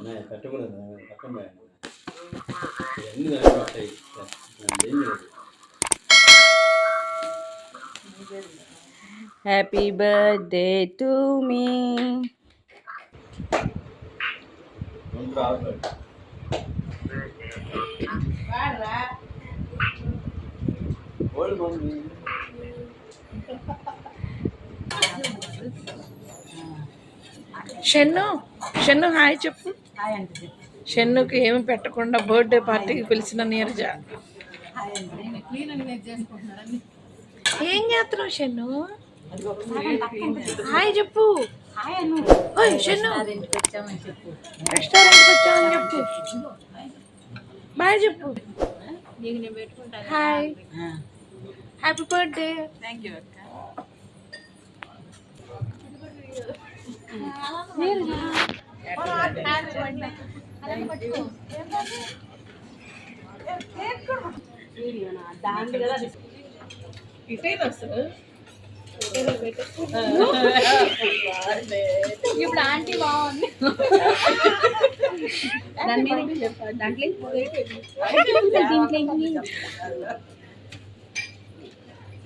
పెట్టకూడదు పక్కన ఇవన్నీ పట్టాయి. Happy birthday to me. Shannu hi చెప్పు. షన్నుకి ఏమి పెట్టకుండా బర్త్డే పార్టీకి పిలిచిన నీరజ. ఏం చేస్తున్నావు షన్ను? హాయ్ చెప్పు. షన్ను రెస్టారెంట్కి వచ్చామని చెప్పు. బాయ్ చెప్పు. Hi happy birthday. Thank you అక్క. ఇప్పుడు ఆంటీ బాగుంది.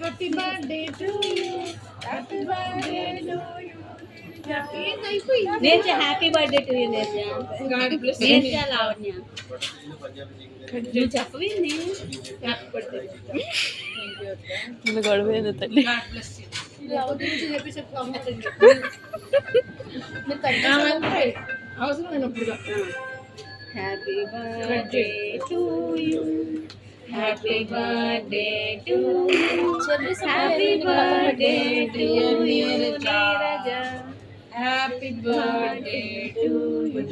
Happy birthday to you. Happy birthday to you. Happy birthday to you నేర్చ లావణ్య. నువ్వు చెప్పవేంది హ్యాపీ బర్త్డే గొడవేది తల్లి. అవసరమైనప్పుడు happy birthday to you. Happy birthday to you. Happy birthday to you Neeraja. Happy birthday to you.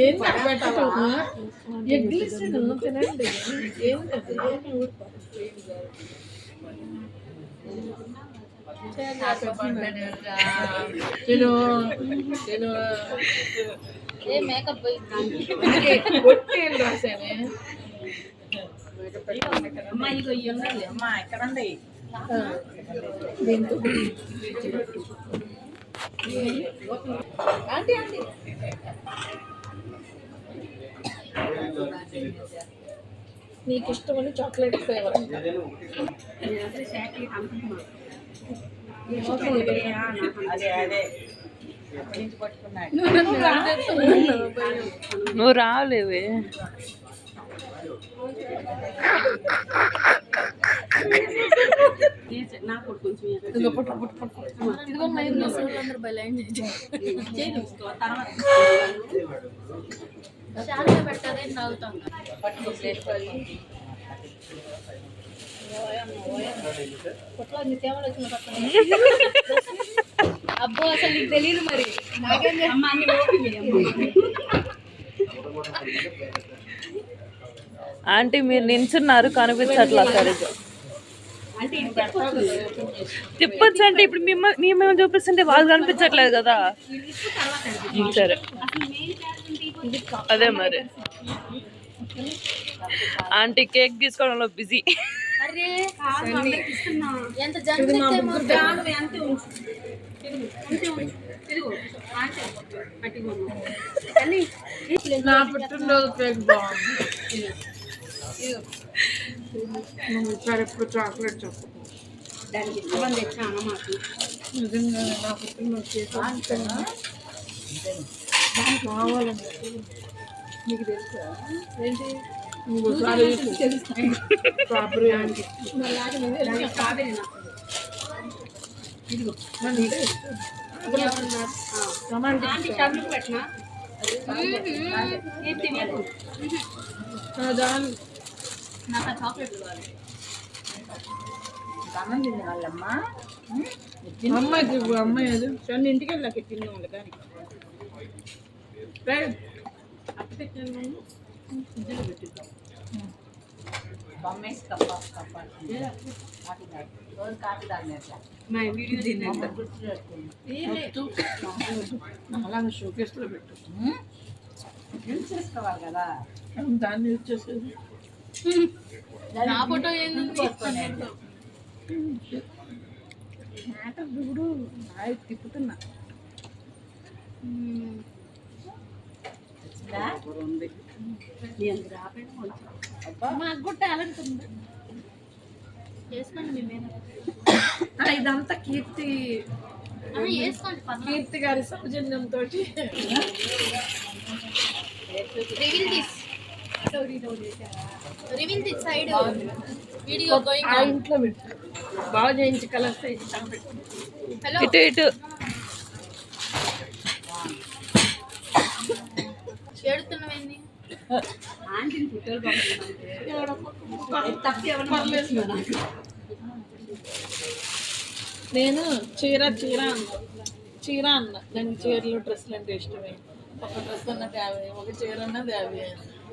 ఏం ఎగ్లిస్ట్ తినండి. మేకప్ రాసానే. అమ్మా ఇగో ఇవి ఉండాలి. అమ్మా ఎక్కడ ఉంది దీంతో ఆంటీ ఆంటీ నీకు ఇష్టమని చాక్లెట్ ఫ్లేవర్. నువ్వు రాలేవే. అబ్బో అసలు నీకు తెలియదు మరి. ఆంటీ మీరు నించున్నారు కనిపించట్లా సరిగ్గా. తిప్పొచ్చు అంటే ఇప్పుడు మేము చూపిస్తుంటే వాళ్ళు కనిపించట్లేదు కదా. సరే అదే మరి. ఆంటీ కేక్ తీసుకోవడంలో బిజీ. నా పుట్టినరోజు కేక్ బాగుంది. సరే ఎప్పుడు చాక్లెట్ చెప్పు. నిజంగా నా పుట్టినరోజు కేక్ కావాలండి. నీకు తెలుసా ఏంటి? ఇంకోసారి స్ట్రాబెర్రీ ఆంటీ అమ్మాయికి అమ్మాయి అది చండి ఇంటికి వెళ్ళాక తిన్న వాళ్ళు కానీ అలాగే షోకేస్లో పెట్టు. చేసుకోవాలి కదా దాన్ని యూజ్ చేసేది. నా ఫోటో ఏంది మ్యాటర్ చూడు బాగా తిప్పుతున్నా. మాకు కూడా టాలెంట్ ఉంది, చేసుకోండి మీ మీద. ఇదంతా కీర్తి వేసుకోండి. కీర్తి గారి సౌజన్యంతో reveal this side video going ఆ ఇంట్లో పెట్టు. బాగా చేయించి కలర్స్ ఇస్తాను పెట్టు. హలో ఇటు ఇటు ఏడుతున్నవేంది? నేను చీర అన్న దానికి చీరలు డ్రెస్సులు అంటే ఇష్టమే. ఒక డ్రెస్ అన్న తేవే, ఒక చీర అన్న తేవే.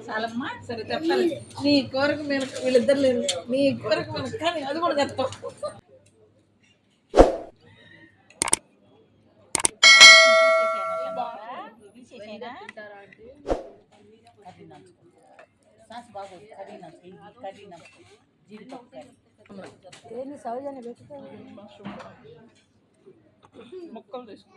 చాలమ్మా సరే తెప్పాలి. నీ కోరిక మీరు వీళ్ళిద్దరు లేరు, నీ కోరిక మనకు కానీ అది కూడా తెస్తాం. ముక్కలు తీసుకో.